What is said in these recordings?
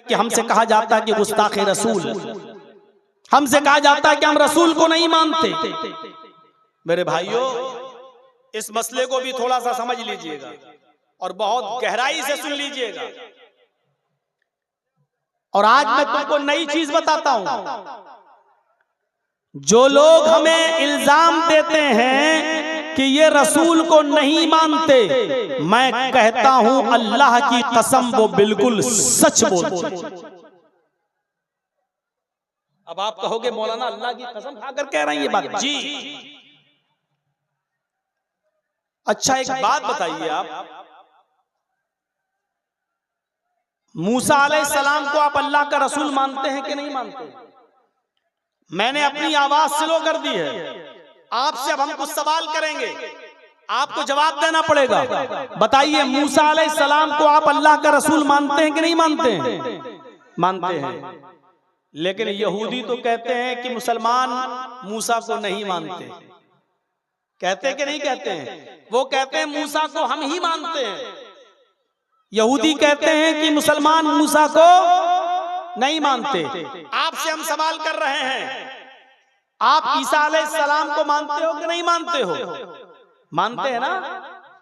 कि हमसे कहा जाता है कि गुस्ताखे रसूल, हमसे कहा जाता है कि हम रसूल को नहीं मानते। मेरे भाइयों, इस मसले को भी थोड़ा सा समझ लीजिएगा और बहुत गहराई से सुन लीजिएगा। और आज मैं तुमको नई चीज बताता हूं। जो लोग हमें इल्जाम देते हैं कि ये रसूल को नहीं मानते, मैं कहता हूं अल्लाह की कसम वो बिल्कुल सच बोलते हैं। अब आप कहोगे मौलाना अल्लाह की कसम खाकर कह रहे हैं ये बात? जी। अच्छा एक बात बताइए, आप मूसा अलैहिस्सलाम को आप अल्लाह का रसूल मानते हैं कि नहीं मानते? मैंने अपनी आवाज स्लो कर दी है। आपसे अब हम कुछ सवाल करेंगे, आपको जवाब देना पड़ेगा। बताइए, मूसा अलैहिस्सलाम को आप अल्लाह का रसूल मानते हैं कि नहीं मानते हैं? मानते हैं। लेकिन यहूदी तो कहते हैं कि मुसलमान मूसा को नहीं मानते। कहते कि नहीं कहते हैं? वो कहते हैं मूसा को हम ही मानते हैं। यहूदी कहते हैं कि मुसलमान मूसा को नहीं मानते। आपसे हम सवाल कर रहे हैं, आप ईसा अलैहिस्सलाम को मानते हो कि नहीं मानते हो? मानते हैं ना?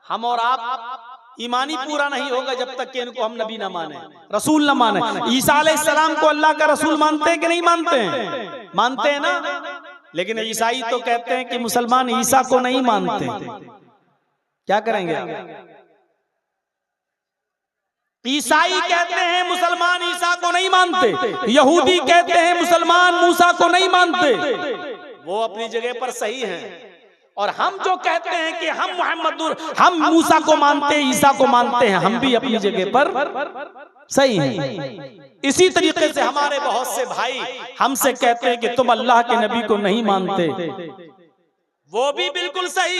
हम और आप ईमानी पूरा नहीं होगा जब तक कि इनको हम नबी ना माने, रसूल ना माने। ईसा अलैहिस्सलाम को अल्लाह का रसूल मानते हैं कि नहीं मानते हैं? मानते हैं ना? लेकिन ईसाई तो कहते हैं कि मुसलमान ईसा को नहीं मानते। क्या करेंगे आप? ईसाई कहते हैं मुसलमान ईसा को नहीं मानते, यहूदी कहते हैं मुसलमान मूसा को नहीं मानते। वो अपनी जगह पर सही हैं। और हम जो कहते हैं कि हम मूसा को मानते, ईसा को मानते हैं, हम भी अपनी जगह पर सही हैं। इसी तरीके से हमारे बहुत से भाई हमसे कहते हैं कि तुम अल्लाह के नबी को नहीं मानते, वो भी बिल्कुल सही।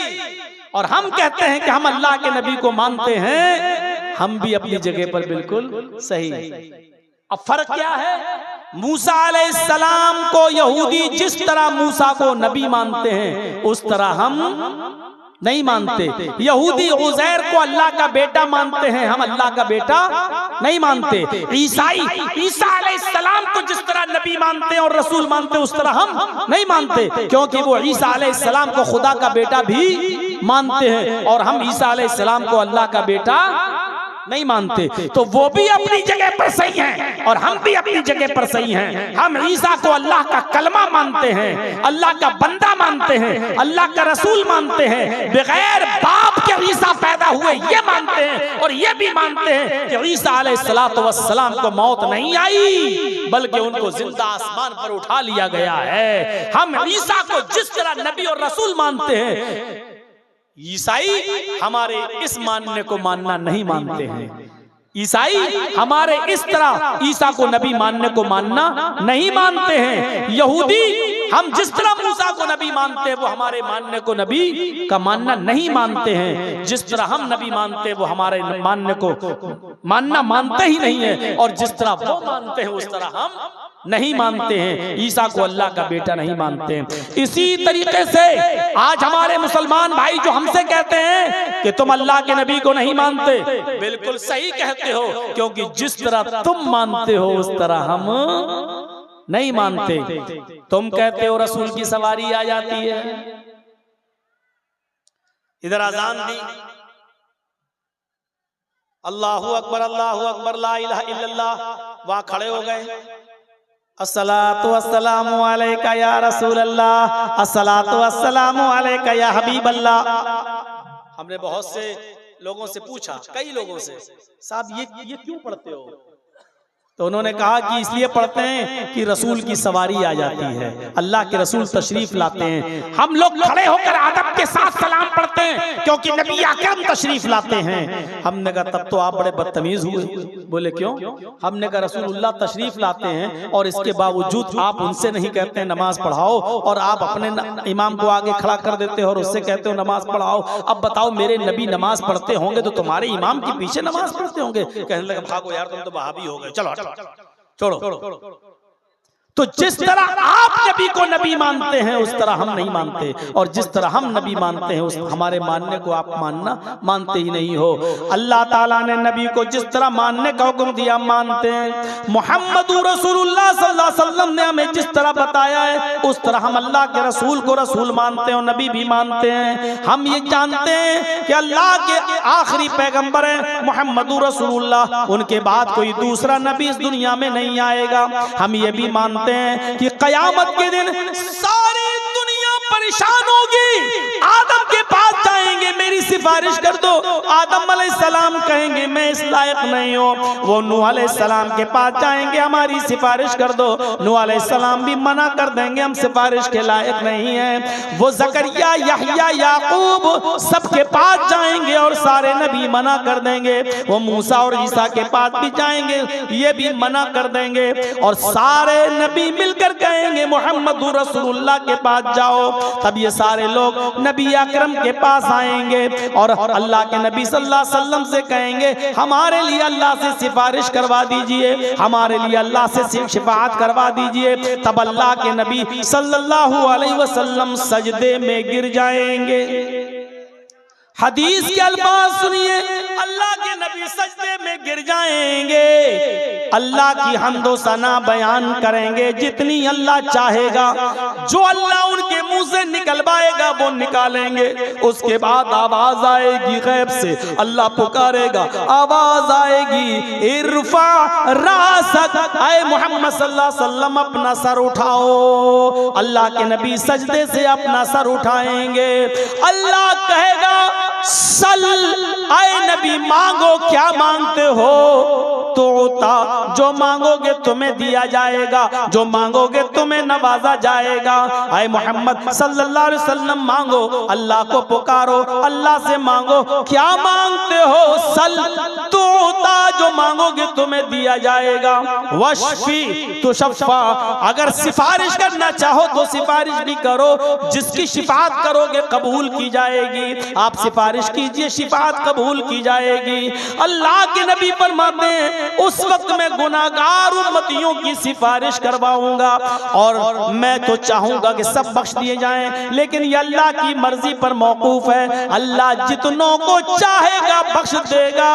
और हम कहते हैं कि हम अल्लाह के नबी को मानते हैं, हम भी अपनी जगह पर बिल्कुल सही। अब फर्क क्या है? मूसा अलैहिस्सलाम को यहूदी जिस तरह मूसा को नबी मानते हैं उस तरह हम नहीं मानते। यहूदी उज़ैर को अल्लाह का बेटा मानते हैं, हम अल्लाह का बेटा नहीं मानते। ईसाई ईसा अलैहिस्सलाम को जिस तरह नबी मानते हैं और रसूल मानते हैं उस तरह हम नहीं मानते, क्योंकि वो ईसा अलैहिस्सलाम को खुदा का बेटा भी मानते हैं और हम ईसा अलैहिस्सलाम को अल्लाह का बेटा नहीं मानते। तो वो भी अपनी जगह पर सही हैं और हम भी अपनी जगह पर सही हैं। हम ईसा को अल्लाह का कलमा मानते हैं, अल्लाह का बंदा मानते हैं, अल्लाह का रसूल मानते हैं। बगैर बाप के ईसा पैदा हुए ये मानते हैं। और ये भी मानते हैं कि ईसा अलैहिस्सलातु वस्सलाम को मौत नहीं आई, बल्कि उनको जिंदा आसमान पर उठा लिया गया है। हम ईसा को जिस तरह नबी और रसूल मानते हैं, ईसाई हमारे इस मानने को मानना नहीं मानते हैं। ईसाई हमारे इस तरह ईसा को नबी मानने को मानना नहीं मानते हैं। यहूदी हम जिस तरह मूसा को नबी मानते हैं वो हमारे मानने को नबी का मानना नहीं मानते हैं। जिस तरह हम नबी मानते हैं वो हमारे मानने को मानना मानते ही नहीं है। और जिस तरह वो मानते हैं उस तरह हम नहीं मानते हैं। ईसा को अल्लाह का बेटा नहीं मानते हैं। इसी तरीके से आज हमारे मुसलमान भाई जो हमसे कहते हैं कि तुम अल्लाह के नबी को नहीं मानते, बिल्कुल सही कहते हो, क्योंकि जिस तरह तुम मानते हो उस तरह हम नहीं मानते। तुम कहते हो रसूल की सवारी आ जाती है, इधर अजान दी, अल्लाहु अकबर ला इलाहा इल्लल्लाह, वहां खड़े हो गए, अस्सलातु वस्सलामु अलैका या रसूल अल्लाह, अस्सलातु वस्सलामु अलैका या हबीब अल्लाह। हमने बहुत से लोगों से पूछा, कई लोगों से, साहब ये क्यों पढ़ते हो? तो उन्होंने कहा कि इसलिए पढ़ते हैं कि रसूल की सवारी आ जाती है, अल्लाह के रसूल तशरीफ लाते हैं। हम लोग खड़े होकर अदब के साथ सलाम पढ़ते हैं क्योंकि नबी अकरम तशरीफ लाते हैं। हमने कहा तब तो आप बड़े बदतमीज हुए। बोले क्यों? हमने कहा रसूलुल्लाह तशरीफ लाते हैं और इसके बावजूद आप उनसे नहीं कहते हैं नमाज पढ़ाओ, और आप अपने इमाम को आगे खड़ा कर देते हो और उससे कहते हो नमाज पढ़ाओ। अब बताओ, मेरे नबी नमाज पढ़ते होंगे तो तुम्हारे इमाम के पीछे नमाज पढ़ते होंगे? कहने लगा भागो यार, तुम तो वहाबी हो गए, चलो छोड़ो। तो जिस तरह आप नबी को नबी मानते हैं उस तरह हम नहीं मानते, और जिस तरह हम नबी मानते हैं उस हमारे मानने को आप मानते ही नहीं हो। अल्लाह ताला ने नबी को जिस तरह मानने का हुक्म दिया मानते हैं। मोहम्मद रसूलुल्लाह सल्लल्लाहु अलैहि वसल्लम ने हमें जिस तरह बताया है उस तरह हम अल्लाह के रसूल को रसूल मानते हैं और नबी भी मानते हैं। हम ये जानते हैं कि अल्लाह के आखिरी पैगंबर हैं मोहम्मद रसूलुल्लाह, उनके बाद कोई दूसरा नबी इस दुनिया में नहीं आएगा। हम ये भी मानते हैं कि कयामत के दिन सारी दुनिया परेशान होगी, आदम के पास जाएंगे मेरी सिफारिश कर दो, आदम अलैहिस्सलाम कहेंगे मैं इस लायक नहीं हूँ। वो नूह अलैहिस्सलाम के पास जाएंगे हमारी सिफारिश कर दो, नूह अलैहिस्सलाम भी मना कर देंगे हम सिफारिश के लायक नहीं हैं। वो जकरिया यहया याकूब सबके पास जाएंगे और सारे नबी मना कर देंगे। वो मूसा और ईसा के पास भी जाएंगे, ये भी मना कर देंगे। और सारे नबी मिलकर कहेंगे मोहम्मद रसूलुल्लाह के पास जाओ, तब ये सारे लोग नबी अकरम के पास आएंगे और अल्लाह के नबी सल्लल्लाहु अलैहि वसल्लम से कहेंगे हमारे लिए अल्लाह से सिफारिश करवा दीजिए, हमारे लिए अल्लाह से शिफाअत करवा दीजिए। तब अल्लाह के नबी सल्लल्लाहु अलैहि वसल्लम सजदे में गिर जाएंगे। हदीस के अल्फाज सुनिए, अल्लाह के नबी सजदे में गिर जाएंगे, अल्लाह की हम्दो सना बयान करेंगे जितनी अल्लाह चाहेगा, जो अल्लाह उनके मुंह से निकलवाएगा वो निकालेंगे। उसके बाद आवाज आएगी गैब से, अल्लाह पुकारेगा, आवाज आएगी इरफा रासक, आए मोहम्मद सल्लल्लाहु अलैहि वसल्लम अपना सर उठाओ। अल्लाह के नबी सजदे से अपना सर उठाएंगे, अल्लाह कहेगा सल, आए नबी मांगो, क्या मांगते हो? तो जो मांगोगे तुम्हें दिया जाएगा, जो मांगोगे तुम्हें नवाजा जाएगा। आए मोहम्मद सल्लल्लाहु अलैहि वसल्लम मांगो, अल्लाह को पुकारो, अल्लाह से मांगो, क्या मांगते हो? सल तो जो मांगोगे तुम्हें दिया जाएगा। वशफी तो शफा, अगर सिफारिश करना चाहो तो सिफारिश भी करो, जिसकी शिफात करोगे कबूल की जाएगी। आप सिफारिश कीजिए, शिफात कबूल की जाएगी। अल्लाह के नबी फरमाते हैं उस वक्त मैं गुनाहगार उम्मतियों की सिफारिश करवाऊंगा, और मैं तो चाहूंगा कि सब बख्श दिए जाएं, लेकिन ये अल्लाह की मर्जी पर मौकूफ है। अल्लाह जितनों को चाहेगा बख्श देगा,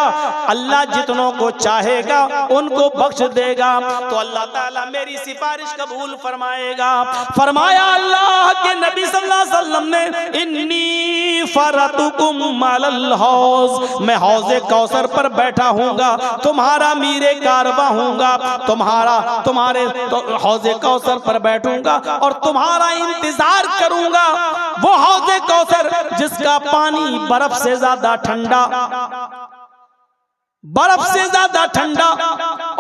अल्लाह जितनों को चाहेगा उनको बख्श देगा। तो अल्लाह ताला मेरी सिफारिश कबूल फरमाएगा। फरमाया अल्लाह के नबी सल्लल्लाहु अलैहि वसल्लम ने, इन्नी फरतुकुम अलल हौज, मैं हौज़े कौसर पर बैठा हूँगा, तुम्हारा मीरे कारवा हूँगा, तुम्हारे हौज़े कौसर पर बैठूंगा और तुम्हारा इंतजार करूंगा। वो हौज़े कौसर जिसका पानी बर्फ से ज्यादा ठंडा, बर्फ से ज्यादा ठंडा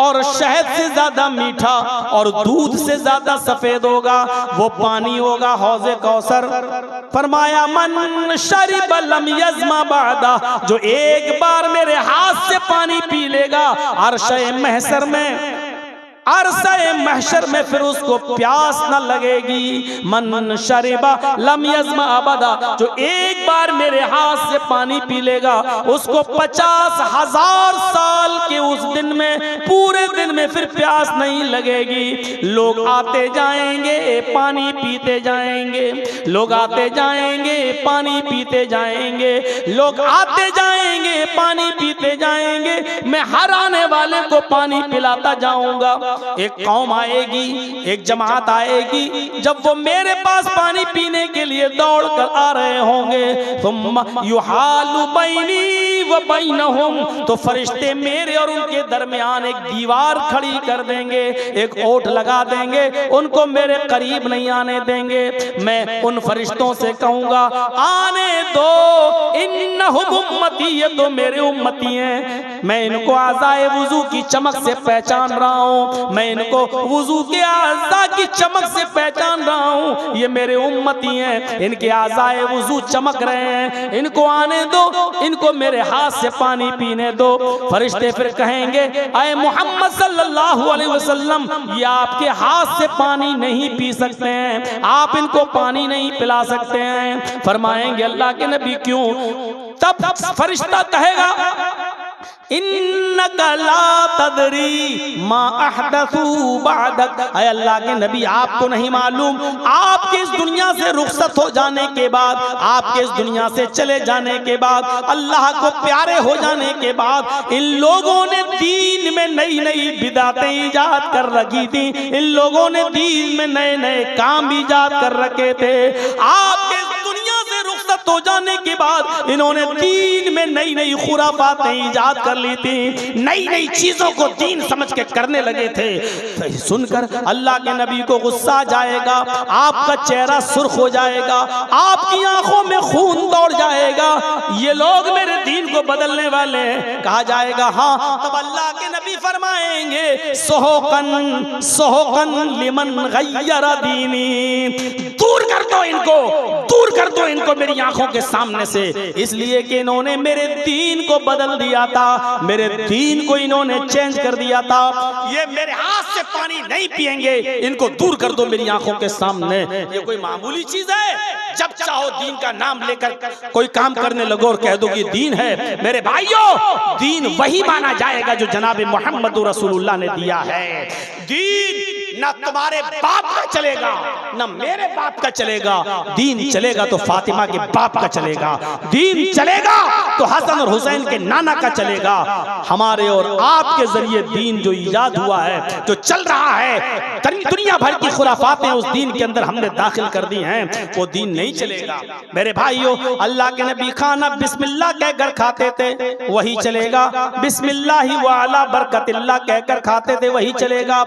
और शहद से ज्यादा मीठा और दूध से ज्यादा सफेद होगा, वो पानी होगा हौज़े कौसर। फरमाया मन शरिब लम यज़मा बादा, जो एक बार मेरे हाथ से पानी पी लेगा अर्शे महशर में, अरसे महशर में फिर उसको प्यास न लगेगी। मन शरिबा लम यज़मा अबदा, जो एक बार मेरे हाथ से पानी पी लेगा उसको 50,000 साल के उस दिन में, पूरे दिन में फिर प्यास नहीं लगेगी। लोग आते जाएंगे पानी पीते जाएंगे, लोग आते जाएंगे पानी पीते जाएंगे, लोग आते जाएंगे पानी पीते जाएंगे, मैं हर आने वाले को पानी पिलाता जाऊंगा। एक कौम आएगी, एक जमात आएगी, जब वो मेरे पास पानी पीने के लिए दौड़ कर आ रहे होंगे, तुम युहालु बैनी व बैनहुम, तो फरिश्ते मेरे और उनके दरमियान एक दीवार खड़ी कर देंगे, एक ओट लगा देंगे, उनको मेरे करीब नहीं आने देंगे। मैं उन फरिश्तों से कहूंगा आने दो, इन्नहुम उम्मती, ये तो मेरे उम्मती हैं, मैं इनको आज़ाए वुज़ू की चमक से पहचान रहा हूँ, मैं इनको वुज़ू के आज़ा की चमक से पहचान रहा हूँ, ये मेरे उम्मती हैं, इनके आज़ाए वुज़ू चमक रहे हैं, इनको आने दो, इनको मेरे हाथ से पानी पीने दो। फरिश्ते फिर कहेंगे आए मोहम्मद सल्लल्लाहु अलैहि वसल्लम, ये आपके हाथ से पानी नहीं पी सकते हैं, आप इनको पानी नहीं पिला सकते हैं। फरमाएंगे अल्लाह के नबी क्यों? तब फरिश्ता कहेगा इन्नका ला तदरी मा अहदसू बअदक। ऐ अल्लाह के नबी, आपको नहीं मालूम आपके इस दुनिया से रुखसत हो जाने के बाद, आपके इस दुनिया से चले जाने के बाद, अल्लाह को प्यारे हो जाने के बाद इन लोगों ने दीन में नई नई बिदातें ईजाद कर रखी थी। इन लोगों ने दीन में नए नए काम ईजाद कर रखे थे। आपके रुखसत हो जाने के बाद इन्होंने दीन में नई नई खुराफातें ईजाद कर ली थी, नई नई चीजों को दीन समझ के करने लगे थे। तो सुनकर अल्लाह के नबी को गुस्सा आ जाएगा, आपका चेहरा सुर्ख हो जाएगा, आपकी आंखों में खून दौड़ जाएगा। ये लोग मेरे दीन को बदलने वाले हैं। कहा जाएगा हाँ, तब अल्लाह के नबी फरमाएंगे सोहकन सोहकन लिमन गय्यर दीनी, दूर कर दो इनको, दूर कर दो इनको मेरी आंखों के सामने से, इसलिए कि इन्होंने मेरे दीन को बदल दिया था, मेरे दीन को इन्होंने चेंज कर दिया था। ये मेरे हाथ से पानी नहीं पिएंगे, इनको दूर कर दो मेरी आंखों के सामने। ये कोई मामूली चीज है? जब चाहो दीन का नाम लेकर कोई काम करने लगो और कह दो कि दीन है। मेरे भाइयों, दीन वही माना जाएगा जो जनाब मोहम्मद रसूलुल्लाह ने दिया है। दीन ना तुम्हारे बाप का चलेगा, ना मेरे बाप का चलेगा। दीन चलेगा तो फातिमा के बाप का चलेगा, दीन चलेगा तो हसन और हुसैन के नाना का चलेगा। हमारे और आपके जरिए दीन जो इजाद हुआ है, जो चल रहा है, दुनिया भर की खुराफातें उस दीन के अंदर हमने दाखिल कर दी हैं, वो दीन नहीं चलेगा। मेरे भाइयों, अल्लाह के नबी खाना बिस्मिल्लाह कहकर खाते थे, वही चलेगा। बिस्मिल्लाह व अला बरकतिल्लाह कहकर खाते थे, वही चलेगा।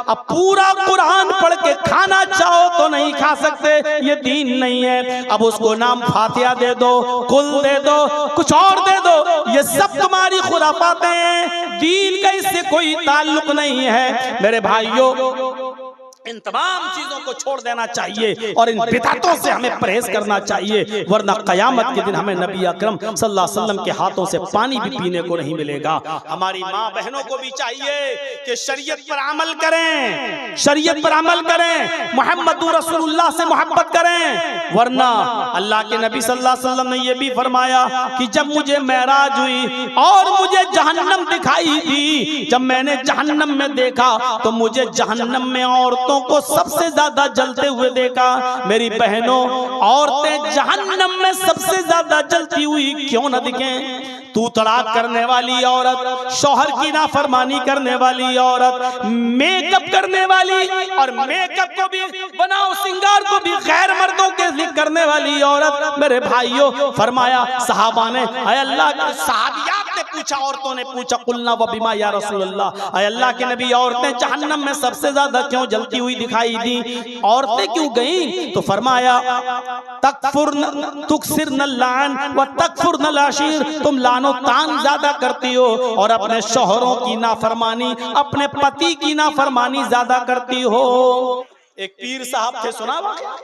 अब पूरा कुरान पढ़ के खाना चाहो तो नहीं खा सकते, ये दीन नहीं है। अब उसको नाम फातिहा दे दो, कुल दे दो, कुछ और दे दो, ये सब तुम्हारी खुराफातें हैं, दीन का इससे कोई ताल्लुक नहीं है। मेरे भाइयों, इन तमाम चीजों को छोड़ देना चाहिए और इन बिदअतों से हमें परहेज करना चाहिए, वरना कयामत के दिन हमें नबी अकरम सल्लल्लाहु अलैहि वसल्लम के हाथों से पानी भी पीने को नहीं मिलेगा। हमारी माँ बहनों को भी चाहिए कि शरीयत पर अमल करें, शरीयत पर अमल करें, मोहम्मद रसूलुल्लाह से मोहब्बत करें। वरना अल्लाह के नबी सल्लल्लाहु अलैहि वसल्लम ने यह भी फरमाया कि जब मुझे मेराज हुई और मुझे जहन्नम दिखाई दी, जब मैंने जहन्नम में देखा तो मुझे जहन्नम में औरतों को सबसे ज्यादा जलते हुए देखा। मेरी बहनों, औरतें जहन्नम में सबसे ज्यादा जलती हुई क्यों न दिखें? तू तड़ाक करने वाली औरत, शौहर की नाफरमानी करने वाली औरत, मेकअप करने वाली और मेकअप को भी बनाओ सिंगार को भी गैर मर्दों के लिए करने वाली औरत। मेरे भाइयों, फरमाया सहाबा ने, अल्लाह के सहाबियात ने पूछा, औरतों ने पूछा, कुलना व बिमा या रसूलल्लाह, अल्लाह के नबी औरतें जहन्नम में सबसे ज्यादा क्यों जलती हुई दिखाई दी? औरतें क्यों गईं? तो फरमाया तकफुरन तुकसिरन लान व तकफुरन लाशीर, तुम लानो तान ज्यादा करती हो और अपने शौहरों की नाफरमानी, अपने पति की नाफरमानी ज्यादा करती हो। एक पीर साहब थे, सुना वाक़या?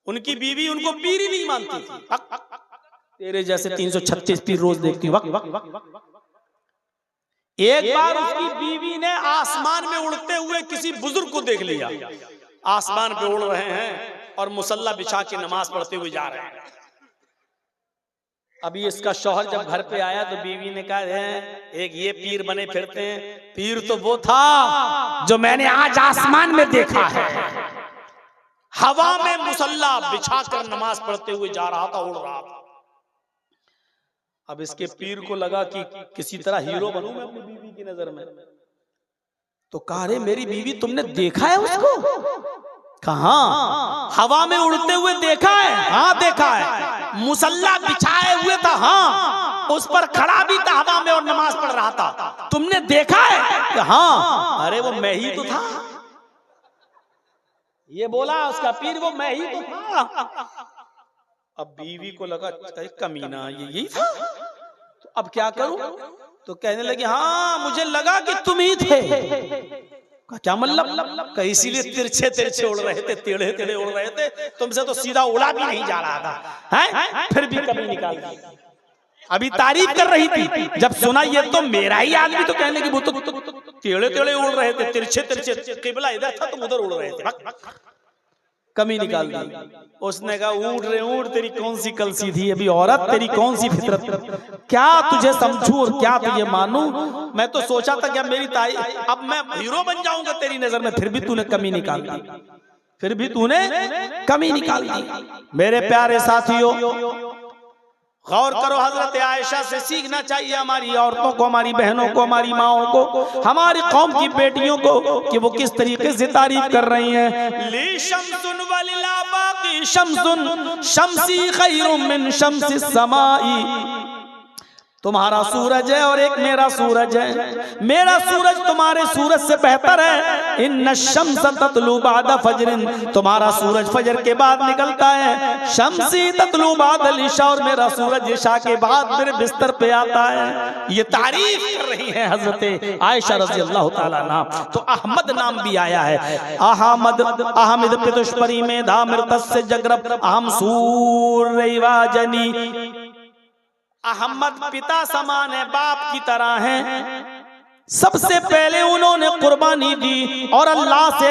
उनकी बीवी उनको पीर ही नहीं मानती थी। तेरे जैसे 336 पीर रोज देखती हूँ। एक बार उसकी बीवी ने आसमान में उड़ते हुए किसी बुजुर्ग को देख लिया, आसमान पे उड़ रहे हैं और मुसल्ला बिछा के नमाज पढ़ते हुए जा रहे हैं। अभी इसका शौहर जब घर पे आया तो बीवी ने कहा, एक ये पीर बने फिरते हैं। पीर तो वो था जो मैंने आज आसमान में देखा है, हवा में मुसल्ला बिछाकर नमाज पढ़ते हुए जा रहा था, उड़ रहा था। अब इसके पीर को लगा कि किसी तरह हीरो बनूं मैं अपनी बीवी की नजर में। तो कहा, रे मेरी बीवी तुमने देखा है उसको? कहाँ? हवा में उड़ते हुए देखा है? हाँ देखा है। मुसल्ला बिछाए हुए था, हाँ, उस पर खड़ा भी था हवा में और नमाज पढ़ रहा था। तुमने देखा है? हाँ। अरे वो मैं ही तो था। ये बोला उसका पीर, वो मैं ही तो था। अब बीवी को लगा कमीना ये यही था, तो अब क्या करूं? तो कहने लगी, हाँ मुझे लगा कि तुम ही थे। क्या मतलब? इसीलिए तिरछे तिरछे उड़ रहे थे, टेढ़े टेढ़े उड़ रहे थे, तुमसे तो सीधा उड़ा भी नहीं जा रहा था, हैं? फिर भी कभी निकाल दी। अभी तारीफ कर रही थी, जब सुना ये तो मेरा ही आदमी, तो कहने लगी वो तो टेढ़े टेढ़े उड़ रहे थे, तिरछे तिरछे, किबला इधर था तुम उधर उड़ रहे थे। कमी निकाल दी। उसने कहा ऊँट रे ऊँट, तेरी कौन सी कल सीधी, अभी औरत तेरी कौन सी फितरत, क्या तुझे समझूं और क्या तुझे मानूं। मैं तो सोचा था कि अब मेरी ताई, अब मैं हीरो बन जाऊंगा तेरी नजर में, फिर भी तूने कमी निकाल दी, फिर भी तूने कमी निकाल दी। मेरे प्यारे साथियों, गौर करो, हजरत आयशा से सीखना चाहिए हमारी औरतों को, हमारी बहनों को, हमारी माओं को, हमारी कौम की बेटियों को, कि वो किस तरीके से तारीफ कर रही हैं। ली शम्सुन वलिला बाकी शम्सुन शम्सी खैरुम मिन शम्सिस समाई, तुम्हारा सूरज है और एक मेरा सूरज है, मेरा सूरज तुम्हारे सूरज से बेहतर है। इन्न शम्स ततलू बाद फजरिन, तुम्हारा सूरज फजर के बाद निकलता है। शम्सी ततलू बाद इशा, और मेरा सूरज इशा के बाद मेरे बिस्तर पे आता है। ये तारीफ कर रही है हजरत आयशा रज़ी अल्लाह ताला अन्हा। तो अहमद नाम भी आया है, अहमद अहमद पितुष्परी में धामृतस से जगरब अहम सूर्यवाजनी, अहमद पिता समान है, बाप की तरह है। सबसे पहले उन्होंने कुर्बानी दी और अल्लाह से,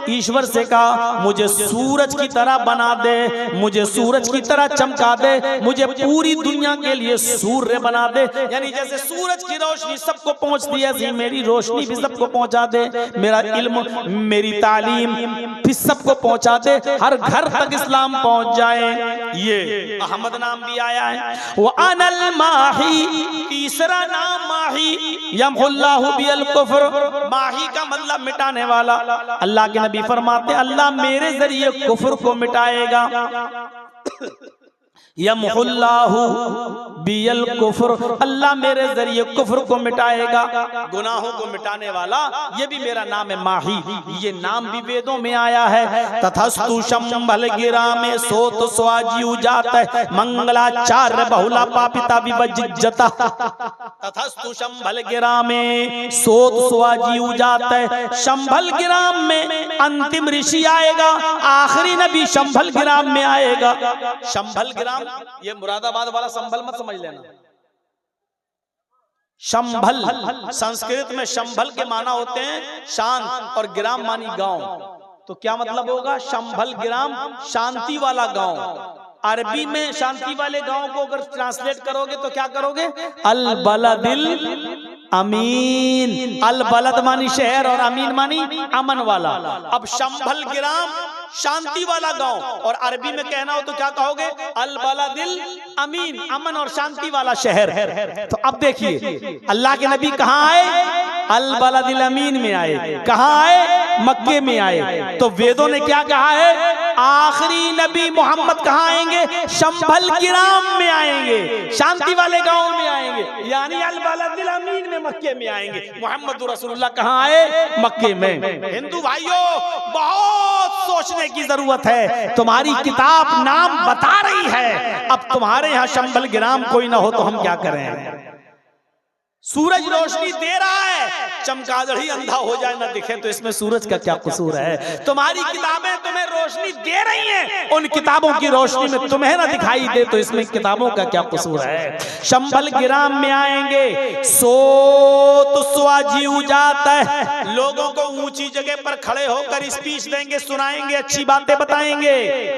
ईश्वर से कहा मुझे सूरज की तरह बना दे, मुझे सूरज की तरह चमका दे, मुझे पूरी दुनिया के लिए सूर्य बना दे। यानी जैसे सूरज की रोशनी सबको पहुंचती है, ऐसी मेरी रोशनी भी सबको पहुंचा दे, मेरा इल्म मेरी तालीम भी सबको पहुंचा दे, हर घर तक इस्लाम पहुंच जाए। ये अहमद नाम भी आया है। वो अनल माही, तीसरा नाम माही, यमहुल्लाहु बिल कुफ्र, माही का मतलब मिटाने वाला। अल्लाह के नबी फरमाते अल्लाह मेरे जरिए कुफ्र को मिटाएगा। यमहुल्लाहु बिल कुफ्र, अल्लाह मेरे जरिए कुफ्र को मिटाएगा, गुनाहों को मिटाने वाला, ये भी मेरा नाम है माही। ये नाम भी वेदों में आया है। तथस्तु शंभल गिरा में सोत स्वाजी जात मंगलाचार्य बहुला पापिता विवज्जता। तथस्तु शंभल गिरा में सोत स्वाजी जात, शंभल गिराम में अंतिम ऋषि आएगा, आखिरी नबी शंभल गिराम में आएगा। शंभल गिराम ये मुरादाबाद वाला संभल मत समझ लेना। शंभल संस्कृत में शंभल के माना होते हैं शांत और गिराम मानी गांव। तो क्या मतलब होगा? शंभल गिराम शांति वाला गांव। अरबी में शांति वाले गांव को अगर ट्रांसलेट करोगे तो क्या करोगे? अल बलदिल अमीन। अल बलद मानी शहर और अमीन मानी अमन वाला। अब शंभल गिराम शांति वाला गांव, और अरबी में कहना हो तो क्या कहोगे? अल बलदिल अमीन, अमन और शांति वाला शहर। तो अब देखिए अल्लाह के नबी कहाँ आए? अल बलदिल अमीन में आए। कहाँ आए? मक्के में आए। तो वेदों ने क्या कहा है? आखिरी नबी मोहम्मद कहाँ आएंगे? शंभल गिराम में आएंगे, शांति वाले गांव में आएंगे, यानी अल बलदिल अमीन में मक्के में आएंगे। मोहम्मद रसूलुल्लाह कहाँ आए? मक्के में। हिंदू भाइयों बहुत सोचने की जरूरत है। तुम्हारी किताब नाम बता रही है, अब तुम्हारे यहाँ शंभल गिराम कोई ना हो तो हम क्या करें? सूरज रोशनी दे रहा है, चमगादड़ ही अंधा हो जाए ना दिखे तो इसमें सूरज का क्या कसूर है? तुम्हारी किताबें तुम्हें रोशनी दे रही हैं, उन किताबों की रोशनी में तुम्हें ना दिखाई दे तो इसमें किताबों का क्या कसूर है? शंभल गिराम में आएंगे, सोत स्वाजी उजात है, लोगों को ऊंची जगह पर खड़े होकर स्पीच देंगे, सुनाएंगे, अच्छी बातें बताएंगे।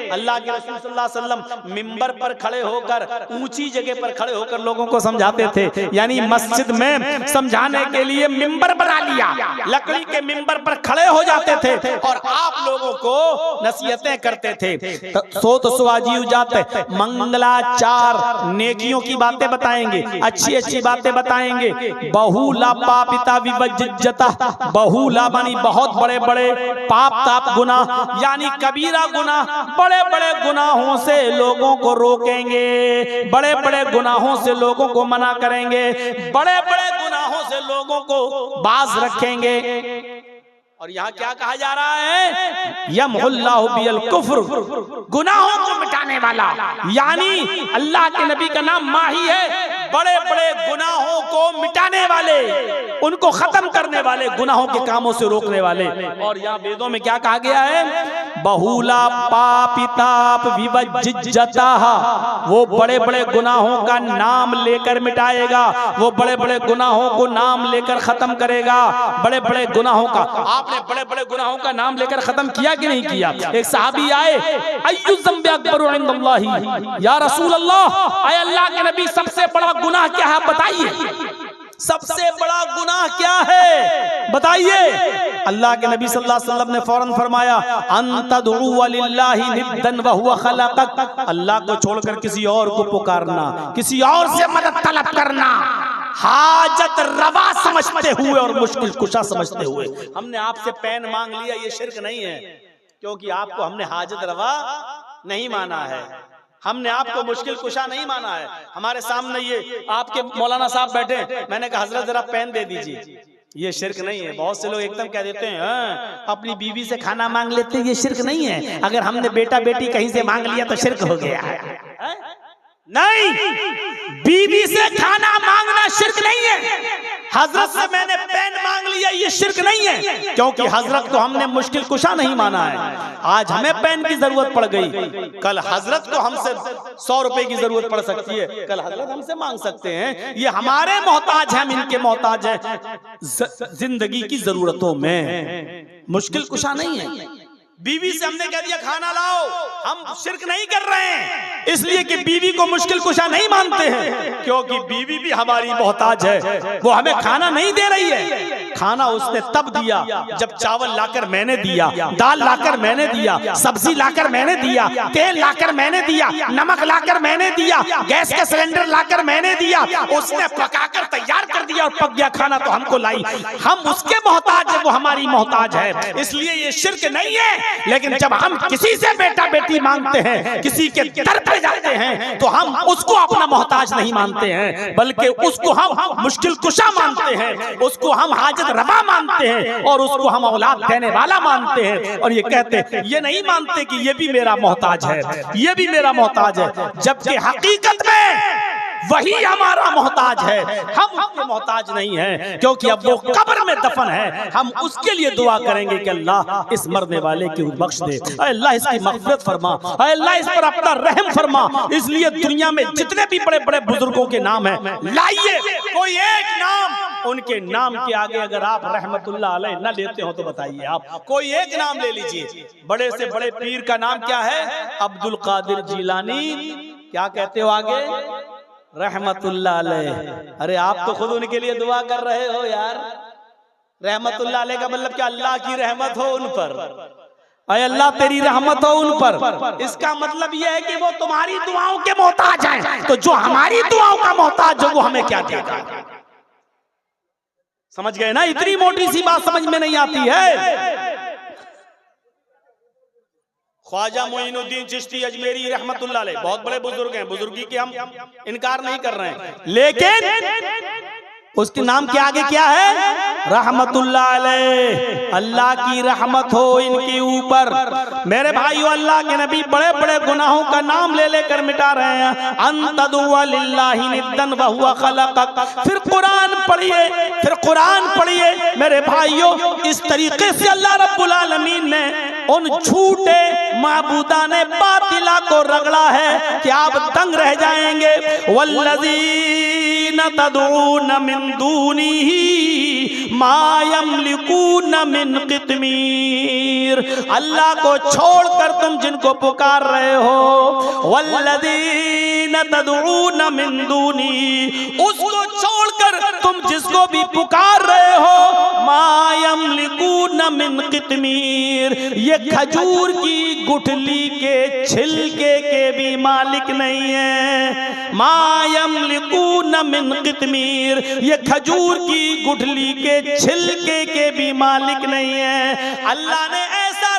अल्लाह के रसूल सल्लल्लाहु अलैहि वसल्लम मिंबर पर खड़े होकर, ऊंची जगह पर खड़े होकर लोगों को समझाते थे। यानी मस्जिद में समझाने के लिए मिंबर बना लिया, लकड़ी के मिंबर पर खड़े हो जाते थे और आप लोगों को नसीहतें करते थे। सोत स्वाजी उजाते, मंगलाचार, नेकियों की बातें बताएंगे, अच्छी अच्छी बातें बताएंगे। बहुला पापिता विवज्जता, बहुला मानी बहुत बड़े बड़े पाप ताप गुनाह, यानी कबीरा गुनाह, बड़े बड़े गुनाहों से लोगों को रोकेंगे, बड़े बड़े गुनाहों से लोगों को मना करेंगे, बड़े बड़े गुनाहों से लोगों को बाज रखेंगे। और यहाँ क्या कहा जा रहा है? यमहुल्लाहु बिल कुफ्र, गुनाहों को मिटाने वाला। यानी अल्लाह के नबी का नाम माही है, बड़े बड़े गुनाहों को मिटाने वाले, उनको खत्म करने वाले, गुनाहों के कामों से रोकने वाले। और यहाँ वेदों में क्या कहा गया है? बहुला पापिताप विवज्जता, वो बड़े बड़े गुनाहों का नाम लेकर मिटाएगा, वो बड़े बड़े गुनाहों को नाम लेकर खत्म करेगा। बड़े बड़े गुनाहों का, आपने बड़े बड़े गुनाहों का नाम लेकर खत्म किया कि नहीं किया? एक सहाबी आए, अय्यु ज़म्बि अकबरु इंदल्लाहि, या रसूल अल्लाह, ऐ अल्लाह के नबी सबसे बड़ा गुनाह क्या है बताइए, सबसे बड़ा गुनाह क्या है बताइए। अल्लाह के नबी सल्लल्लाहु अलैहि वसल्लम ने फौरन फरमाया, अंतदउ लिल्लाहि निद्दन व हुवा खलक़क, अल्लाह को छोड़कर किसी और को पुकारना, किसी और से मदद तलब करना, हाजत रवा समझते हुए और मुश्किल कुशा समझते हुए। हमने आपसे पेन मांग लिया, ये शिर्क नहीं है, क्योंकि आपको हमने हाजत रवा नहीं माना है, हमने आपको मुश्किल कुशा नहीं माना है। हमारे सामने ये आपके मौलाना साहब बैठे, मैंने कहा हजरत जरा पेन दे दीजिए, ये शिर्क नहीं है। बहुत से लोग एकदम कह देते हैं अपनी बीवी से खाना मांग लेते हैं, ये शिर्क नहीं है। अगर हमने बेटा बेटी कहीं से मांग लिया तो शिर्क हो गया है। नहीं, बीवी से खाना मांगना शिर्क नहीं है। हजरत से मैंने पेन मांग लिया, ये शिर्क नहीं है, क्योंकि हजरत को हमने मुश्किल कुशा नहीं माना है। आज हमें पेन की जरूरत पड़ गई, कल हजरत को हमसे 100 रुपए की जरूरत पड़ सकती है, कल हजरत हमसे मांग सकते हैं। ये हमारे मोहताज हैं, हम इनके मोहताज हैं जिंदगी की जरूरतों में, मुश्किल कुशा नहीं है। बीवी से हमने कह दिया खाना लाओ, हम शिर्क नहीं कर रहे हैं, इसलिए कि बीवी को मुश्किल कुशा नहीं मानते हैं, क्योंकि बीवी भी हमारी मोहताज है, वो हमें खाना नहीं दे रही है। खाना उसने तब दिया जब चावल लाकर मैंने दिया, दाल लाकर मैंने दिया, सब्जी लाकर मैंने दिया, तेल लाकर मैंने दिया, नमक लाकर मैंने दिया, गैस का सिलेंडर लाकर मैंने दिया, उसने पकाकर तैयार कर दिया और पक गया खाना तो हमको लाई। हम उसके मोहताज है, वो हमारी मोहताज है, इसलिए ये शिर्क नहीं है। लेकिन जब हम किसी से बेटा बेटी मांगते हैं, किसी के दर पे जाते हैं, तो हम उसको अपना मोहताज नहीं मानते हैं, बल्कि उसको हम मुश्किल कुशा मानते हैं, उसको हम हाजत रवा मानते हैं, और उसको हम औलाद देने वाला मानते हैं। और ये कहते हैं, ये नहीं मानते कि ये भी मेरा मोहताज है, ये भी मेरा मोहताज है, जबकि हकीकत में वही हमारा मोहताज है, हम उसके मोहताज नहीं हैं, क्योंकि अब वो कब्र में दफन है। हम उसके लिए दुआ करेंगे कि अल्लाह इस मरने वाले की बख्श दे, अल्लाह इसकी मग़फ़िरत फरमा, अल्लाह इस पर अपना रहम फरमा। इसलिए दुनिया में जितने भी बड़े बड़े बुजुर्गों के नाम हैं, लाइए कोई एक नाम, उनके नाम के आगे अगर आप रहमतुल्लाह अलैह न लेते हो तो बताइए, आप कोई एक नाम ले लीजिए। बड़े से बड़े पीर का नाम क्या है? अब्दुल कादिर जिलानी। क्या कहते हो आगे? रहमतुल्लाह अलैह। अरे आप तो खुद उनके लिए दुआ कर रहे हो यार। रहमतुल्लाह अलैह का मतलब क्या? अल्लाह की रहमत हो उन पर, अय अल्लाह तेरी रहमत हो उन पर। इसका मतलब यह है कि वो तुम्हारी दुआओं के मोहताज हैं, तो जो हमारी दुआओं का मोहताज हो वो हमें क्या देगा? समझ गए ना? इतनी मोटी सी बात समझ में नहीं आती है। ख्वाजा मोइनुद्दीन चिश्ती अजमेरी रहमतुल्लाह अलैह बहुत बड़े बुजुर्ग हैं, बुजुर्गी के हम इनकार नहीं कर रहे हैं, लेकिन उसके नाम के आगे क्या है? रहमतुल्लाह अलैह। अल्लाह की रहमत हो इनके ऊपर। मेरे भाइयों, अल्लाह के नबी बड़े बड़े गुनाहों का नाम ले लेकर मिटा रहे हैं। अंतदुआ लिल्लाहि निद्दन व हुवा खलक़क। फिर कुरान पढ़िए, फिर कुरान पढ़िए मेरे भाइयों। इस तरीके से अल्लाह रब्बुल आलमीन ने उन झूठे माबूदाने बातिला को रगड़ा है कि आप दंग रह जाएंगे। वल्लज़ीना तदऊन मिन दूनिही मा यमलिकून मिन क़ित्मीर। अल्लाह को छोड़कर तुम जिनको पुकार रहे हो, वल्लज़ीना तदऊन मिन दूनी, उसको छोड़कर तुम जिसको भी पुकार रहे हो, मा यमलिकून मिन क़ित्मीर, ये खजूर की गुठली के छिलके के भी मालिक नहीं है। मा यमलिकून मिन क़ित्मीर, ये खजूर की गुठली के छिलके के भी मालिक नहीं है। अल्लाह ने ऐसा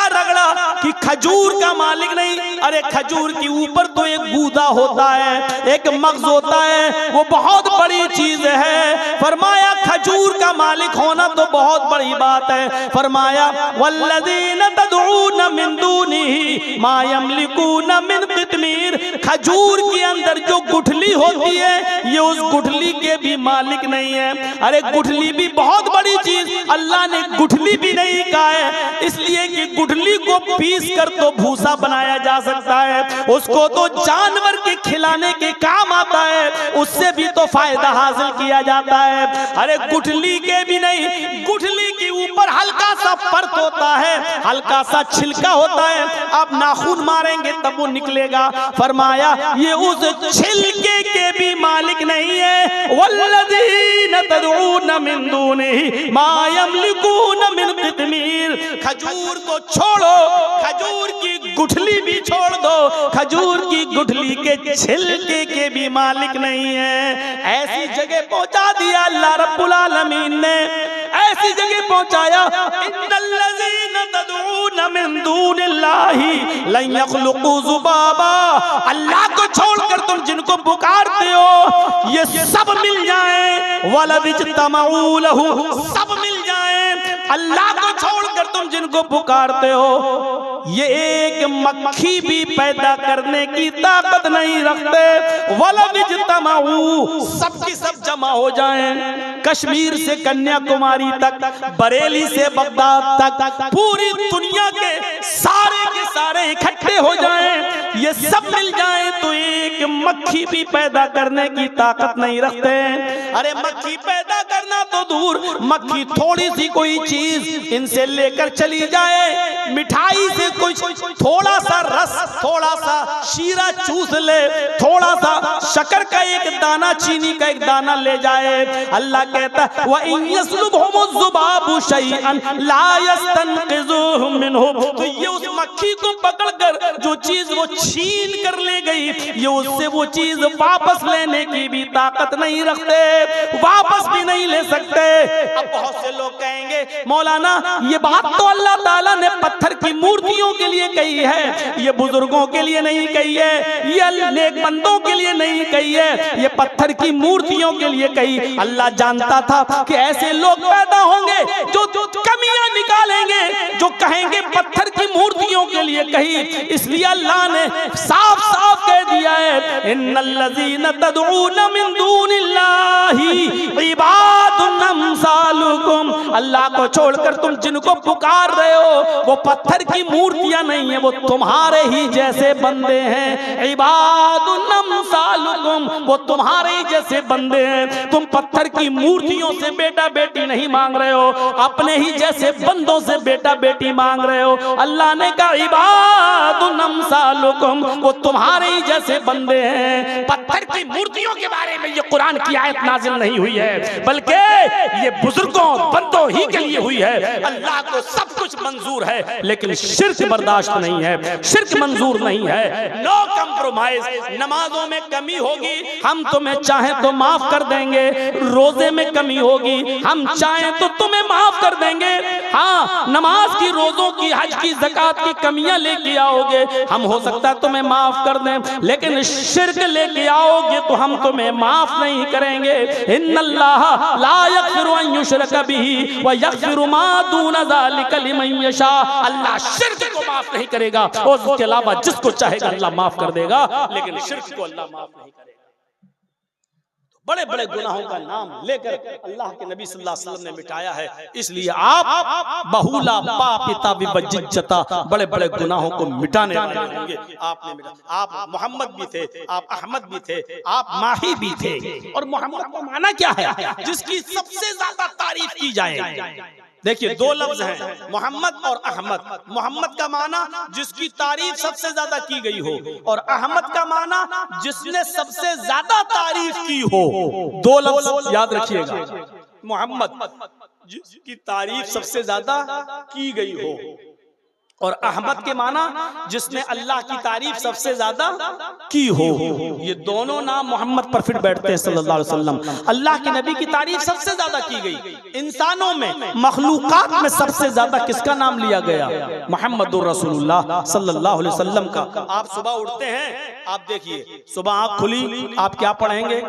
रगड़ा कि खजूर का मालिक नहीं। अरे खजूर के ऊपर तो एक गूदा होता है, एक मग़ज़ होता है, वो बहुत बड़ी चीज है। फरमाया खजूर का मालिक होना तो बहुत बड़ी बात है। फरमाया वल्लज़ीना तदऊन मिन दूनिही मा यमलिकून मिन क़ित्मीर, खजूर के अंदर जो गुठली होती है ये उस गुठली के भी मालिक नहीं है। अरे गुठली भी बहुत बड़ी चीज, अल्लाह ने गुठली भी नहीं कहा है, इसलिए कि गुठली को पीस कर तो भूसा बनाया जा सकता है, उसको तो जानवर के खिलाने के काम आता है, उससे भी तो फायदा हासिल किया जाता है। अरे गुठली के भी नहीं, गुठली के ऊपर हल्का सा परत होता है, हल्का सा छिलका होता है, आप नाखून मारेंगे तब वो निकलेगा। फरमाया ये उस छिलके के भी मालिक नहीं है। वल्लज़ीना तदऊना मिन दूनिही मा यमलिकूना मिन क़ित्मीर। खजूर को छोड़ो, खजूर की गुठली भी छोड़ दो, खजूर की गुठली के छिलके के भी मालिक नहीं है। ऐसी जगह पहुंचा दिया अल्लाह रब्बुल आलमीन ने, ऐसी जगह पहुंचाया, इन्नल्लज़ीना तदऊना मिन दूनिल्लाहि लन यख़्लुक़ू ज़ुबाबा। अल्लाह को छोड़कर तुम जिनको पुकारते हो ये सब मिल जाएं, वलव इज्तमऊ लहू, सब मिल जाएं। अल्लाह को छोड़कर तुम जिनको पुकारते हो ये एक मक्खी भी पैदा करने की ताकत नहीं रखते। वलव इज्तमऊ, सब की सब जमा हो जाएं, कश्मीर से कन्याकुमारी तक, बरेली से बगदाद तक, पूरी दुनिया के सारे इकट्ठे हो जाएं, ये सब मिल जाएं तो एक मक्खी भी पैदा करने की ताकत नहीं रखते। अरे मक्खी पैदा करना तो दूर, मक्खी थोड़ी सी कोई चीज इनसे लेकर चली जाए, मिठाई से कुछ थोड़ा सा रस, थोड़ा सा शीरा चूस ले, थोड़ा सा शक्कर का एक दाना, चीनी का एक दाना ले जाए, अल्लाह कहता है व इन यस्लुबहुमुज़्ज़ुबाबु शैअन ला यस्तनक़िज़ुहु मिन्हु। तो ये उस मक्खी को पकड़कर जो चीज वो छीन कर ले गई, ये उससे वो चीज वापस लेने की भी ताकत नहीं रखते, वापस भी नहीं ले सकते। अब बहुत से लोग कहेंगे मौलाना ये बात तो अल्लाह ताला ने पत्थर की मूर्तियों के लिए कही है, ये बुजुर्गों के लिए नहीं कही है, ये नेक बंदों के लिए नहीं कही है, ये पत्थर की मूर्तियों के लिए कही। अल्लाह जानता था कि ऐसे लोग पैदा होंगे जो कमियां निकालेंगे, जो कहेंगे पत्थर की मूर्तियों के लिए कही, इसलिए अल्लाह ने साफ साफ कह दिया है इन्नल्लज़ीना तदऊना मिन दूनिल्लाहि इबादुन अम्सालुकुम। अल्लाह को छोड़कर तुम जिनको पुकार रहे हो वो पत्थर की मूर्तियां नहीं है, वो तुम्हारे ही जैसे बंदे हैं। इबादुन अम्सालुकुम, वो तुम्हारे ही जैसे बंदे हैं। तुम पत्थर की मूर्तियों से बेटा बेटी नहीं मांग रहे हो, अपने ही जैसे बंदों से बेटा बेटी मांग रहे हो। अल्लाह ने कहा इबादुन अम्सालुकुम, वो तुम्हारे ही जैसे बंदे हैं। पत्थर की मूर्तियों के बारे में ये कुरान की आयत नाजिल नहीं हुई है, बल्कि ये बुजुर्गों बंदों ही के लिए हुई है। अल्लाह को सब कुछ मंजूर है, लेकिन शिर्क बर्दाश्त नहीं है, शिर्क मंजूर नहीं है। No compromise. नमाजों में कमी होगी हम तुम्हें चाहे तो माफ कर देंगे, रोजे में कमी होगी हम चाहें तो तुम्हें माफ कर देंगे। हाँ, नमाज की, रोजों की, हज की, ज़कात की कमियां लेके आओगे हम हो सकता है तुम्हें माफ कर दें, लेकिन शिर्क लेके आओगे तो हम तुम्हें माफ नहीं करेंगे। इन्नल्लाह ला यग़फ़िरु अन युश्रका बिही व यग़फ़िरु मा दूना ज़ालिका लिमन यशा। अल्लाह शिर्क को माफ नहीं करेगा और उसके अलावा जिसको चाहेगा अल्लाह माफ कर देगा, लेकिन शिर्क को अल्लाह माफ नहीं करेगा। बड़े बड़े गुनाहों का नाम लेकर अल्लाह के नबी सल्लल्लाहु अलैहि वसल्लम ने मिटाया है, इसलिए आप बहुला पापिता विबज्जता, बड़े बड़े गुनाहों को मिटाने वाले होंगे। आपने मिटा, आप मोहम्मद भी थे, आप अहमद भी थे, आप माही भी थे। और मोहम्मद का माना क्या है? जिसकी सबसे ज्यादा तारीफ की जाए। देखिए दो लफ्ज हैं, मोहम्मद और अहमद। मोहम्मद का माना जिसकी तारीफ सबसे ज्यादा की गई हो, और अहमद का माना जिसने सबसे ज्यादा तारीफ की हो। दो लफ्ज याद रखिएगा, मोहम्मद जिसकी तारीफ सबसे ज्यादा की गई हो, और अहमद के माना जिसने अल्लाह की तारीफ सबसे ज्यादा की हो। ये दोनों नाम मोहम्मद पर फिट बैठते हैं सल्लल्लाहु अलैहि वसल्लम। अल्लाह के नबी की तारीफ सबसे ज्यादा की गई। इंसानों में, मखलूकात में सबसे ज्यादा किसका नाम लिया गया? मोहम्मदुर रसूलुल्लाह सल्लल्लाहु अलैहि वसल्लम का। आप सुबह उठते हैं, आप देखिए सुबह आँख खुली आप क्या पढ़ेंगे?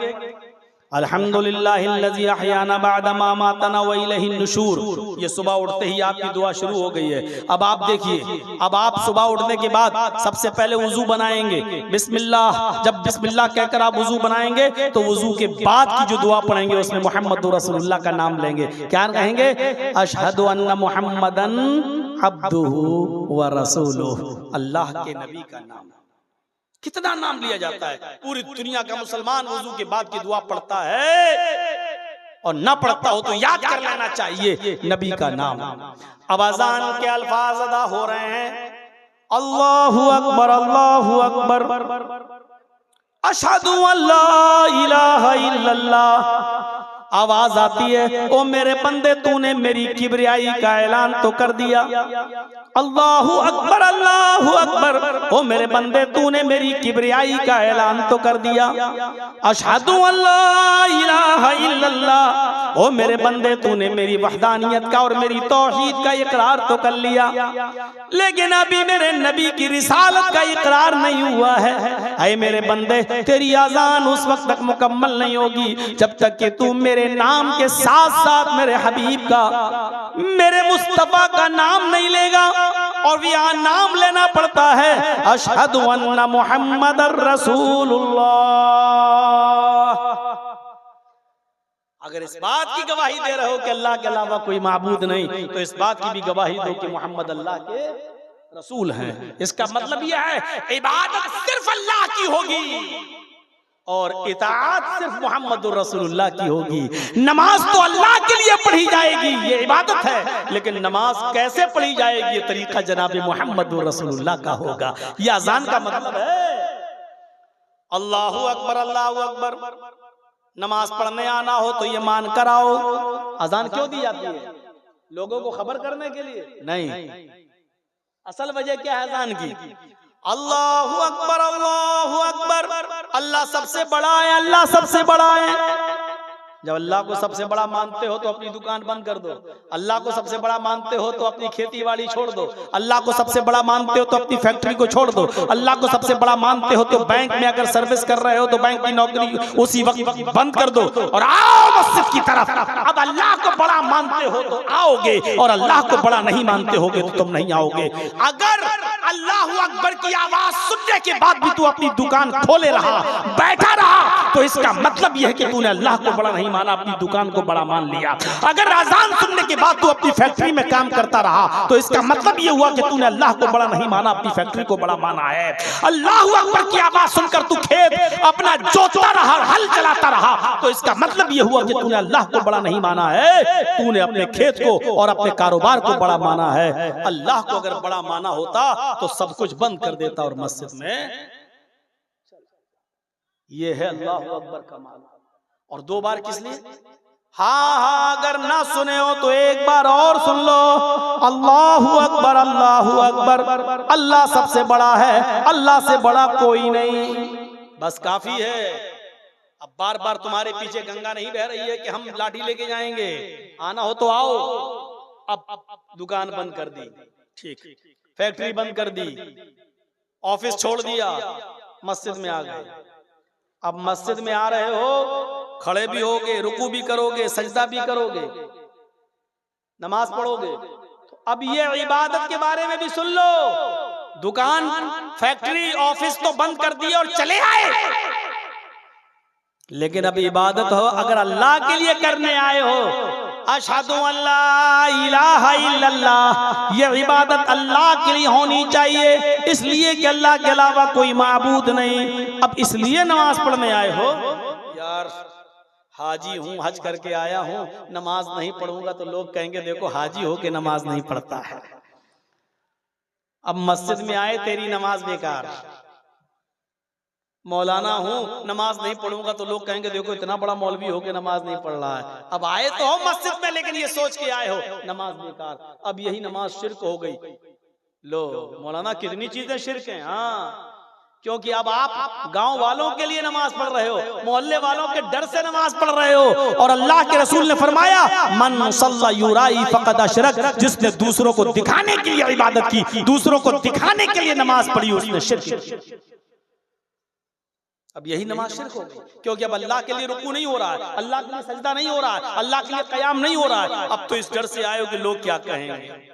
अल्हम्दुलिल्लाहिल्लज़ी अहयाना बअदा मा मातना व इलैहिन नुशूर। ये सुबह उठते ही आपकी दुआ शुरू हो गई है। अब आप देखिए, अब आप सुबह उठने के बाद सबसे पहले वुजू बनाएंगे, बिस्मिल्लाह। जब बिस्मिल्लाह कहकर आप वुजू बनाएंगे तो वुजू के बाद की जो दुआ पढ़ेंगे उसमें मुहम्मदुर रसूलुल्लाह का नाम लेंगे। क्या कहेंगे? अशहदु अन्ना मुहम्मदन अब्दुहु व रसूलुहु। अल्लाह के नबी का नाम। कितना नाम लिया जाता है। पूरी दुनिया का मुसलमान वुजू के बाद की दुआ पढ़ता है, और ना पढ़ता हो तो याद कर लेना चाहिए नबी का नाम। अब अजान के अल्फाज अदा हो रहे हैं, अल्लाहु अकबर अल्लाहु अकबर अशहदु अल्ला इलाहा इल्लल्लाह। आवाज आती है, ओ मेरे बंदे तूने मेरी किबरियाई का ऐलान तो कर दिया। अल्लाहु अकबर अल्लाहु अकबर, ओ मेरे बंदे तूने मेरी किबरियाई का ऐलान तो कर दिया। अशहदु अल्ला इलाहा इल्लल्लाह, ओ मेरे बंदे तूने मेरी वहदानियत का और मेरी तौहीद का इकरार तो कर लिया, लेकिन अभी मेरे नबी की रिसालत का इकरार नहीं हुआ है। ऐ मेरे बंदे, तेरी अजान उस वक्त तक मुकम्मल नहीं होगी जब तक कि तू मेरे नाम के साथ साथ मेरे हबीब का, मेरे मुस्तफा का नाम नहीं लेगा। और यहाँ नाम लेना पड़ता है, अशहदु अन्ना मुहम्मदर रसूलुल्लाह। अगर इस बात की गवाही दे रहे हो कि अल्लाह के अलावा कोई माबूद नहीं, तो इस बात की भी गवाही दो कि मोहम्मद अल्लाह के रसूल हैं। इसका मतलब यह है इबादत सिर्फ अल्लाह की होगी और इताअत सिर्फ मोहम्मदुर रसूलुल्लाह की होगी। नमाज तो अल्लाह के लिए पढ़ी जाएगी, ये इबादत है, लेकिन नमाज कैसे पढ़ी जाएगी ये तरीका जनाब मोहम्मदुर रसूलुल्लाह का होगा। ये अजान का मतलब है। अल्लाहु अकबर अल्लाहु अकबर। नमाज पढ़ने आना हो तो ये मान कर आओ। अजान क्यों दी जाती है? लोगों को खबर करने के लिए नहीं। असल वजह क्या है अजान की? अल्लाहु अकबर अल्लाहु अकबर। अल्लाह सबसे बड़ा है, अल्लाह सबसे बड़ा है। जब अल्लाह को सबसे बड़ा मानते हो तो अपनी दुकान बंद कर दो। अल्लाह को सबसे बड़ा मानते हो तो अपनी खेती बाड़ी छोड़ दो। अल्लाह को सबसे बड़ा मानते हो तो अपनी फैक्ट्री को छोड़ दो। अल्लाह को सबसे बड़ा मानते हो तो बैंक में अगर सर्विस कर रहे हो तो बैंक की नौकरी उसी वक्त बंद कर दो और आओ मस्जिद की तरफ। अब अल्लाह को बड़ा मानते हो तो आओगे, और अल्लाह को बड़ा नहीं मानते होगे तो तुम नहीं आओगे। अगर अल्लाहु अकबर की आवाज सुनने के बाद भी तू अपनी दुकान खोले रहा, बैठा रहा, तो इसका मतलब यह है कि तूने अल्लाह को बड़ा नहीं माना, अपनी दुकान को बड़ा मान लिया। अगर अज़ान सुनने के बाद तू अपनी फैक्ट्री में काम करता रहा तो इसका मतलब यह हुआ कि तूने अल्लाह को बड़ा नहीं माना, अपनी फैक्ट्री को बड़ा माना है। अल्लाहु अकबर की आवाज सुनकर तू खेत अपना जोतता रहा, हल चलाता रहा, तो इसका मतलब यह हुआ कि तूने अल्लाह को बड़ा नहीं माना है, तूने अपने खेत को और अपने कारोबार को बड़ा माना है। अल्लाह को अगर बड़ा माना होता तो सब कुछ बंद कर देता और मस्जिद में। ये है अल्लाहु अकबर का माना। और दो बार किस लिए? हाँ, अगर ना सुने हो तो एक बार और सुन लो। अल्लाहु अकबर अल्लाहु अकबर। अल्लाह सबसे बड़ा है, अल्लाह से बड़ा कोई नहीं, बस काफी है। अब बार बार तुम्हारे पीछे गंगा नहीं बह रही है कि हम लाठी लेके जाएंगे, आना हो तो आओ। अब दुकान बंद कर दी, ठीक, फैक्ट्री बंद कर दी, ऑफिस छोड़ दिया, मस्जिद में आ गए। अब मस्जिद में आ रहे हो, खड़े भी होगे, रुकू भी करोगे, सजदा भी करोगे, नमाज पढ़ोगे, तो अब ये इबादत के बारे में भी सुन लो। दुकान, फैक्ट्री, ऑफिस तो बंद कर दिए और चले आए, लेकिन अब इबादत हो अगर अल्लाह के लिए करने आए हो, अशहदु अल्ला इलाहा इल्लल्लाह, ये इबादत अल्लाह के लिए होनी चाहिए, इसलिए कि अल्लाह के अलावा कोई माबूद नहीं। अब इसलिए नमाज पढ़ने आए हो। यार हाजी हूँ, हज करके आया हूँ, नमाज नहीं पढ़ूंगा तो लोग कहेंगे देखो हाजी हो के नमाज नहीं पढ़ता है। अब मस्जिद में आए, तेरी नमाज बेकार। मौलाना हूँ, नमाज नहीं पढ़ूंगा तो लोग कहेंगे देखो इतना बड़ा मौलवी हो के नमाज नहीं पढ़ रहा है। अब आए तो हो मस्जिद में, लेकिन ये सोच के आए हो नमाज बेकार। अब यही नमाज शिर्क हो गई। लो मौलाना कितनी चीजें शिर्क हैं। हाँ, क्योंकि अब आप गांव वालों के लिए नमाज पढ़ रहे हो, मोहल्ले वालों के डर से नमाज पढ़ रहे हो। और अल्लाह के रसूल ने फरमाया मन सल्ला युराई फक़द अशरक, जिसने दूसरों को दिखाने के लिए इबादत की, दूसरों को दिखाने के लिए नमाज पढ़ी, उसने शिर्क। अब यही नमाज शिर्क हो गई, क्योंकि अब अल्लाह के लिए रुकू नहीं हो रहा है, अल्लाह के लिए सजदा नहीं हो रहा है, अल्लाह के लिए क़याम नहीं हो रहा है। अब तो इस डर से आए हो कि लोग क्या कहेंगे।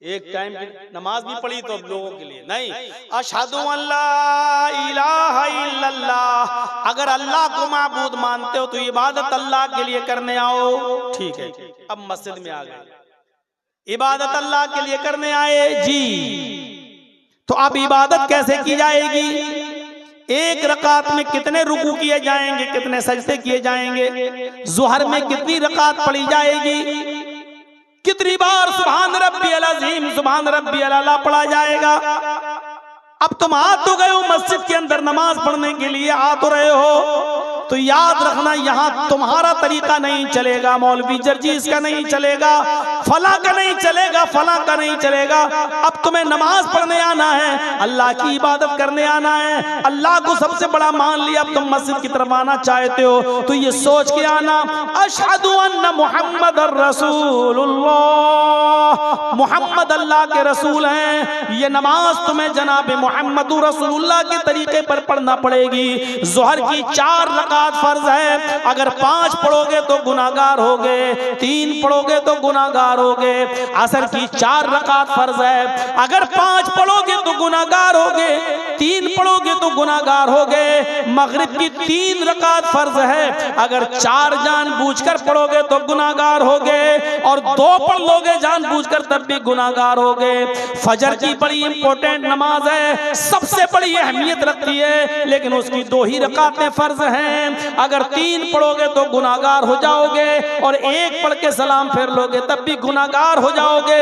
एक टाइम की नमाज भी पढ़ी तो अब लोगों के लिए नहीं, अशहदु अल्ला इलाहा इल्लल्लाह, अगर अल्लाह को माबूद मानते हो तो इबादत अल्लाह के लिए करने आओ, ठीक है। अब मस्जिद में आ गए, इबादत अल्लाह के लिए करने आए जी, तो अब इबादत कैसे की जाएगी? एक रकात में कितने रुकू किए जाएंगे, कितने सजदे किए जाएंगे, ज़ुहर में कितनी रकात पढ़ी जाएगी, कितनी बार सुभान रब्बियल अज़ीम सुभान रब्बियल आला पढ़ा जाएगा। अब तुम आ तो गए हो मस्जिद के अंदर नमाज पढ़ने के लिए, आ तो रहे हो, तो याद रखना यहाँ तुम्हारा तरीका नहीं चलेगा, मौलवी जर्जीस का नहीं चलेगा, फला का नहीं चलेगा, फला का नहीं चलेगा। अब तुम्हें नमाज पढ़ने आना है, अल्लाह की इबादत करने आना है, अल्लाह को सबसे बड़ा मान लिया। अब तुम मस्जिद की तरफ आना चाहते हो तो ये सोच के आना, अशहदु अन्ना मुहम्मदर रसूलुल्लाह, मुहम्मद अल्लाह के रसूल हैं। ये नमाज तुम्हें जनाब मुहम्मद रसूलुल्लाह के तरीके पर पढ़ना पड़ेगी। ज़ुहर की 4 रकात फर्ज है, अगर 5 पढ़ोगे तो गुनाहगार होगे, 3 पढ़ोगे तो गुनाहगार होगे। असर की 4 रकात फर्ज है, अगर 5 पढ़ोगे तो गुनाहगार होगे, 3 पढ़ोगे तो गुनाहगार होगे। मगरिब की 3 रकात फर्ज है, अगर 4 जानबूझकर पढ़ोगे तो गुनाहगार होगे, और 2 पढ़ लोगे जानबूझकर तब भी गुनाहगार होगे। फजर की बड़ी इंपॉर्टेंट नमाज है, सबसे बड़ी अहमियत रखती है, लेकिन उसकी 2 ही रकातें फर्ज हैं। अगर 3 पढ़ोगे तो गुनाहगार हो जाओगे, और 1 पढ़ के सलाम फेर लोगे तब भी गुनाहगार हो जाओगे।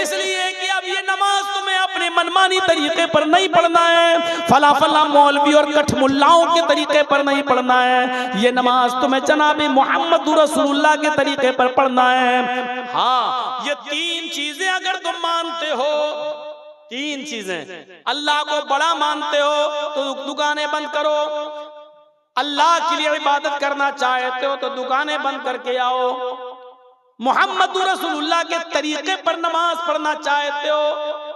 इसलिए कि अब ये नमाज तुम्हें अपने मनमानी तरीके पर नहीं पढ़ना है, फला फला मौलवी और कठमुल्लाओं के तरीके पर नहीं पढ़ना है। ये नमाज तुम्हें जनाब मुहम्मद रसूलुल्लाह के तरीके पर पढ़ना है। हाँ, ये 3 चीजें अगर तुम मानते हो, 3 चीजें, अल्लाह को बड़ा मानते हो तो दुकानें बंद करो, अल्लाह के लिए इबादत करना चाहते हो तो दुकानें बंद करके आओ, मुहम्मद रसूलुल्लाह के तरीके पर नमाज पढ़ना चाहते हो,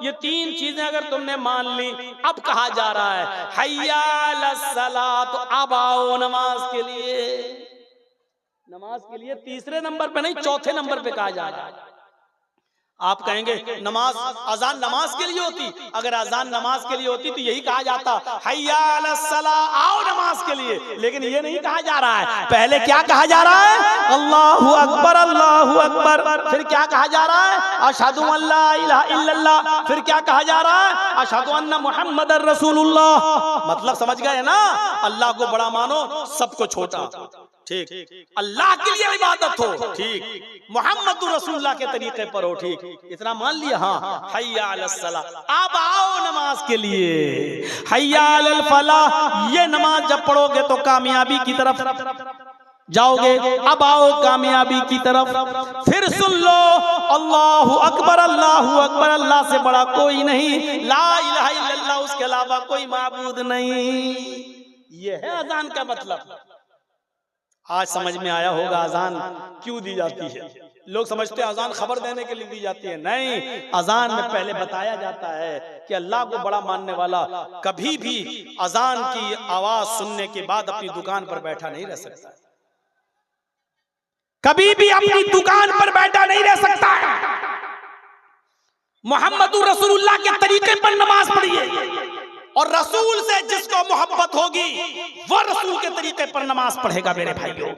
ये 3 चीजें अगर तुमने मान ली, अब कहा जा रहा है हय्या अलस सलाह, तो अब आओ नमाज के लिए। नमाज के लिए 3रे नंबर पे नहीं, 4थे नंबर पे कहा जा रहा है। आप कहेंगे नमाज अजान नमाज के लिए होती, अगर अजान नमाज के लिए होती तो यही कहा जाता हय्या अलस सलाह, आओ नमाज के लिए, लेकिन ये नहीं कहा जा रहा है। पहले क्या कहा जा रहा है? अल्लाहु अकबर, अल्लाहु अकबर। फिर क्या कहा जा रहा है? अशहदु अल्ला इलाहा इल्लल्लाह। फिर क्या कहा जा रहा है? अशहदु अन्ना मुहम्मदर रसूलुल्लाह। मतलब समझ गए ना? अल्लाह को बड़ा मानो, सबको छोटा, ठीक, अल्लाह के लिए इबादत हो, ठीक, मुहम्मद रसूलुल्लाह के तरीके पर हो, ठीक, इतना मान लिया। हाँ, हय्या अलस सलाह, अब आओ नमाज के लिए। हय्या अलल फलाह, ये नमाज जब पढ़ोगे तो कामयाबी की तरफ जाओगे। अब आओ कामयाबी की तरफ। फिर सुन लो, अल्लाहु अकबर, अल्लाहु अकबर, अल्लाह से बड़ा कोई नहीं, ला इलाहा इल्लल्लाह, उसके अलावा कोई माबूद नहीं। ये है अजान का मतलब। आज समझ में आया होगा अजान क्यों दी जाती है। लोग समझते हैं अजान खबर देने के लिए दी जाती है, नहीं, अजान में पहले बताया जाता है कि अल्लाह को बड़ा मानने वाला कभी भी अजान की आवाज सुनने के बाद अपनी दुकान पर बैठा नहीं रह सकता, कभी भी अपनी दुकान पर बैठा नहीं रह सकता है। मुहम्मद रसूलुल्लाह के तरीके पर नमाज पढ़िए, और रसूल से जिसको मोहब्बत होगी वो रसूल के तरीके पर नमाज पढ़ेगा मेरे भाइयों।